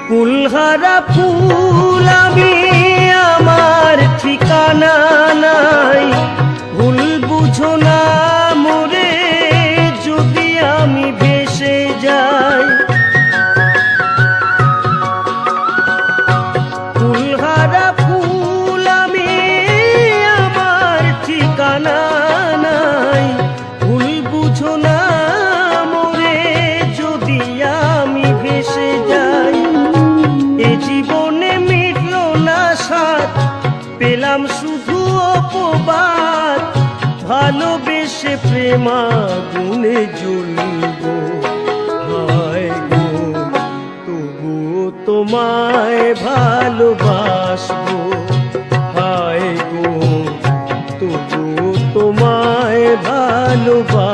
কুলহারা ফুল আমি, আমার ঠিকানা নাই। ভুল বুঝো না মোরে যদি আমি ভেসে যাই। কুলহারা ফুল আমি, আমার ঠিকানা নাই। ভুল বুঝো না মোরে যদি আমি ভেসে যাই। এ জীবনে মিটল না সাথ, পেলাম শুধু অপবাদ। ভালোবেসে প্রেমাগুনে জ্বলব, হায় গো তবুও তোমায় ভালোবাসবো। হায় গো তবুও তোমায় ভালোবাসবো।